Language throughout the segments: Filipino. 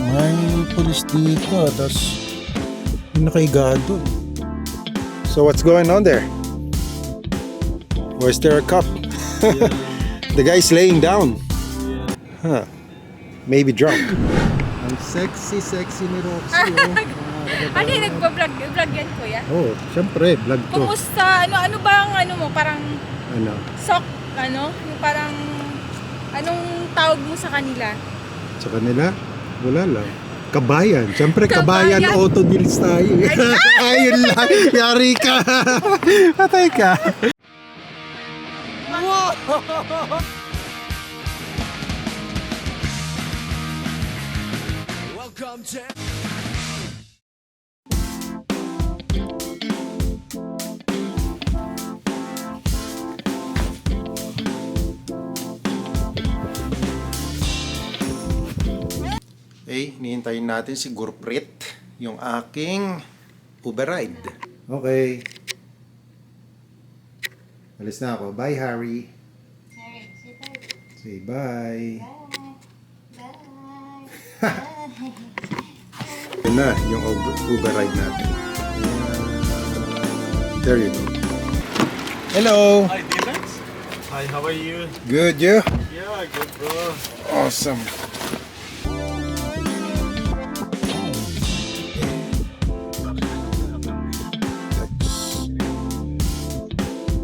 May pulis dito, tapos may nakahiga doon. So what's going on there? Or is there a cop? Yeah. The guy's laying down. Huh. Maybe drunk. Ang sexy ni Roxy. Ano yung nagpa-vlog yan, kuya? Oh, syempre, vlog to. Kumusta? Ano ba ang ano mo? Parang Ano? sok, ano? Yung parang, anong tawag mo sa kanila? Sa kanila? Wala lang. Kabayan. Siyempre, kabayan Kabayan. auto deals tayo. Ayun lang. Yari ka. Patay ka. Welcome to Okay, nihintayin natin si Gurprit, yung aking Uber ride. Okay. Alis na ako. Bye, Harry. Say bye. Yan na, yung Uber ride natin. There you go. Hello. Hi, Dylan. Hi, how are you? Good, you? Yeah, good, bro. Awesome.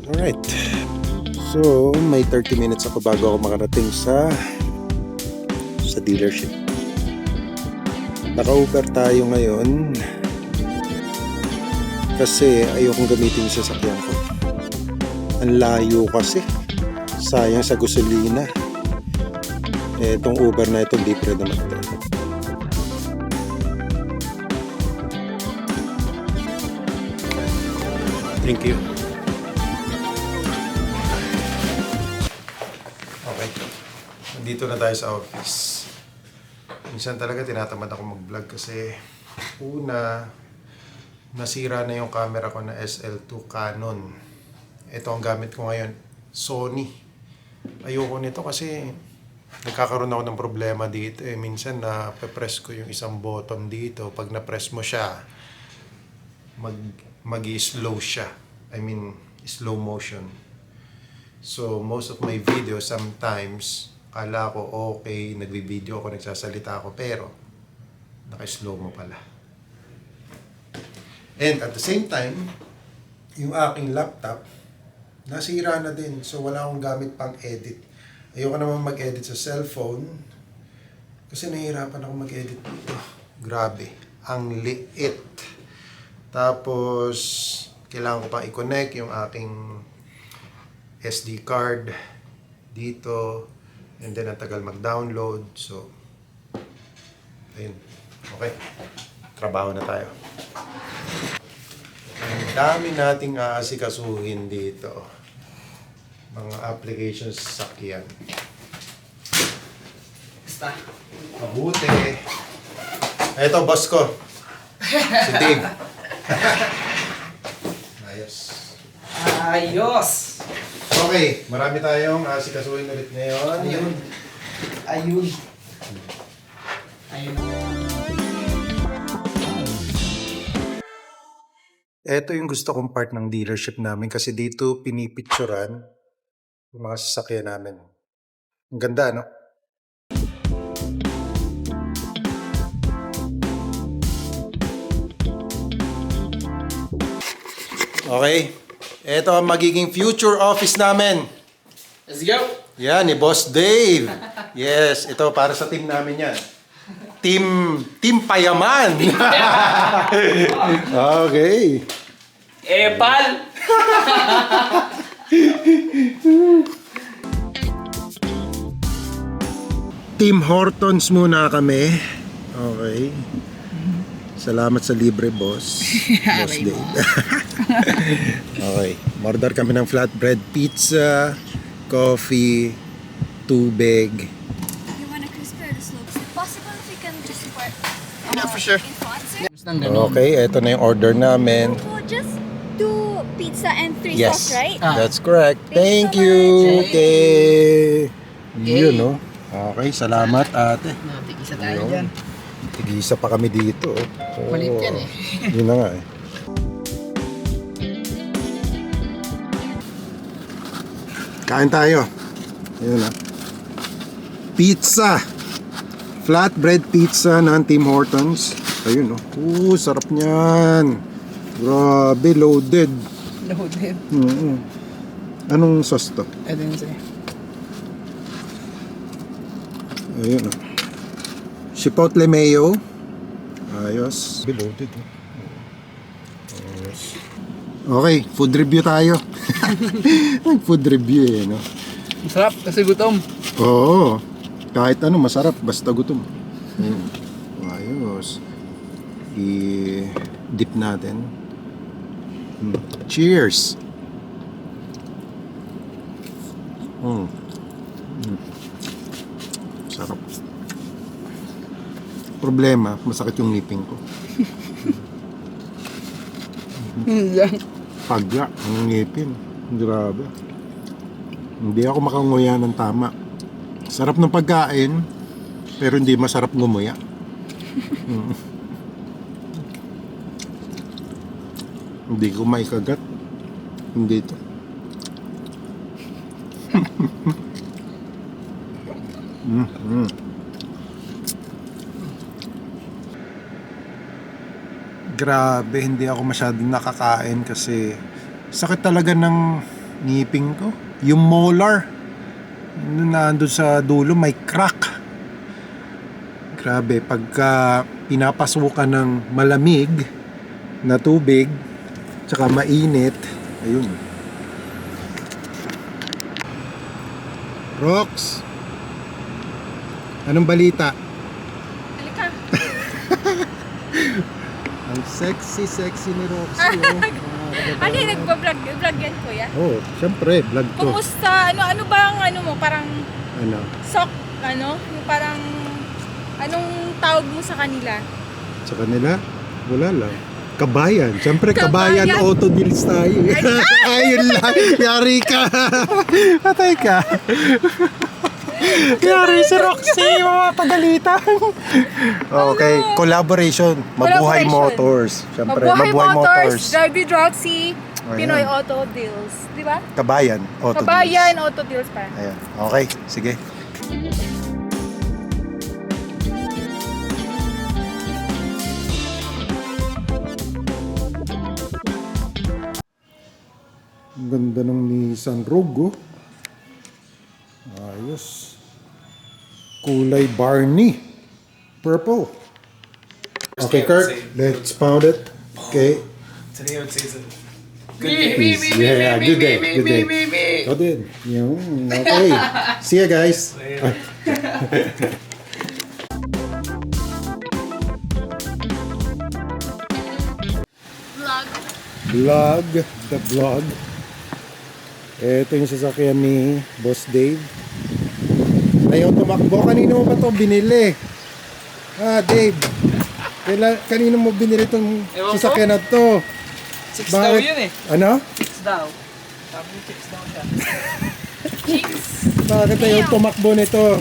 Alright. So, may 30 minutes ako bago ako makarating sa dealership. Naka-Uber tayo ngayon kasi ayokong gamitin yung sasakyan ko. Ang layo kasi. Sayang sa gasolina. Itong Uber na ito libre naman ito. Thank you. Okay. Nandito na tayo sa office. Minsan talaga tinatamad ako mag-vlog kasi una, nasira na yung camera ko na SL2 Canon. Ito ang gamit ko ngayon, Sony. Ayoko nito kasi nagkakaroon ako ng problema dito. Minsan na-press ko yung isang button dito. Pag na-press mo siya, mag-slow siya. I mean, slow motion. So, most of my videos sometimes, kala ko okay, nagbi-video ako, nagsasalita ako, pero naka-slow mo pala. And at the same time, yung aking laptop, nasira na din. So, wala akong gamit pang edit. Ayoko naman mag-edit sa cellphone kasi nahihirapan ako mag-edit dito. Grabe. Ang liit. Tapos, kailangan ko pang i-connect yung aking SD card dito. And then, ang tagal mag-download. So, ayun. Okay. Trabaho na tayo. Ang dami nating aasikasuhin dito. Mga applications sa sakyan. Basta. Mabuti. Ito, boss ko. Si Dave. Ayos. Ayos! Okay, marami tayong asikasuhin ulit ngayon. Ayun. Ayun. Ayun. Ito yung gusto kong part ng dealership namin kasi dito pinipicturan yung mga sasakyan namin. Ang ganda, no? Okay. Ito ang magiging future office namin. Let's go! Yan, ni Boss Dave. Yes, ito para sa team namin yan. Team Payaman. Okay. Pal! Team Hortons muna kami. Okay. Salamat sa libre, boss. Boss Dave. Okay. Order kami ng flatbread pizza, coffee, tubig. You want a crispy or the slopes? If possible, if you can just support. Yeah, for sure. In front, sir. Okay, ito na yung order namin. We'll just do pizza and 3 Yes, sauce, right? that's correct. Thank Thank you you. so much. Okay. Yun, no? Okay, salamat, ate. Isa tayo Ayun. dyan. Tigisa pa kami dito. Maliit yan eh. Yun na nga eh. Kain tayo. Ayun na. Pizza. Flatbread pizza ng Tim Hortons. Ayun oh. Sarap niyan. Grabe, loaded. Loaded. Anong sauce to? Ito yun sa'yo. Ayun oh. Chipotle mayo. Ayos. Loaded oh. Ayos. Okay, food review tayo. Food review eh, no? Masarap kasi gutom. Oo. Kahit ano, masarap. Basta gutom. Ayos. I-dip natin. Cheers! Sarap. Problema, masakit yung ngipin ko. Pagla, ang ngipin. Grabe. Hindi ako makanguya ng tama. Sarap ng pagkain, pero hindi masarap ngumuya. Hindi ko maikagat. Hindi ito. Grabe, hindi ako masyadong nakakain kasi sakit talaga ng ngipin ko. Yung molar, nandun sa dulo, may crack. Grabe, pagka pinapasukan ng malamig na tubig, tsaka mainit, ayun. Rox, anong balita? Halika. Ang sexy ni Roxy. Ano yung nagpa-vlog? Vlog yan, kuya? Oh, syempre, vlog to. Kumusta? Ano ba ang ano mo? Parang Ano? sok, ano? Yung parang, anong tawag mo sa kanila? Sa kanila, wala lang. Kabayan. Siyempre, kabayan, Kabayan. auto deals tayo. Ayun lang. Yari ka. Patay ka. Yari si Roxy. Mapagalitan. Okay. Collaboration. Mabuhay Collaboration. Motors. Siyempre, Mabuhay Motors, Motors. Darby Roxy, Ayan. Pinoy Auto Deals. Di ba? Kabayan, auto Kabayan, deals. Auto Deals pa. Ayan. Okay. Sige. Ang ganda ng Nissan Rogue, oh. Ayos. Kulay Barney. Purple. Okay, Kirk, let's pound it. Okay. Today I would say it's a Peace. Yeah, good day. Good day. Go din. Yun. Okay. See ya, guys. Vlog. The vlog. Ito yung sasakyan ni Boss Dave. Ayaw tumakbo. Kanino mo ba ito binili? Dave. Kanino mo binili itong Ewan ko. sasakyan na to? 6 daw yun eh. Ano? 6 daw. Sabi mo 6 daw siya. Bakit ayaw tumakbo nito?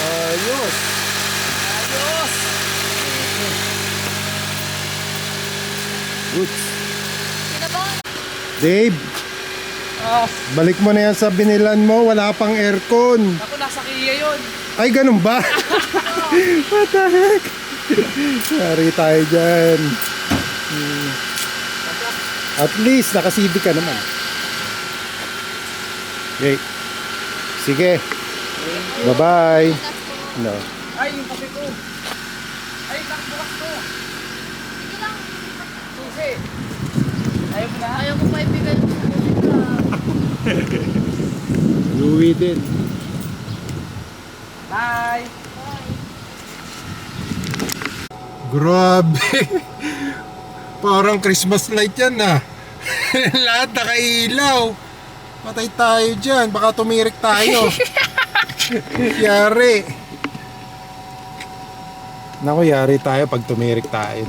Ayos. Ayos! Good. Dave, balik mo na yan sa binilan mo. Wala pang aircon. Ako nasa Kia yun. Ay, ganun ba? What the heck? Sorry tayo dyan. At least, nakasibi ka naman. Okay. Sige. Bye-bye. No. Ay, yung kape ko. Ay, bukas ko. Susi. Ayaw mo na? Ayaw ko pa ibigay ng Louie din. Bye! Grabe. Parang Christmas light yan na. Lahat nakailaw. Patay tayo dyan. Baka tumirik tayo. Yari. Naku, yari tayo pag tumirik tayo.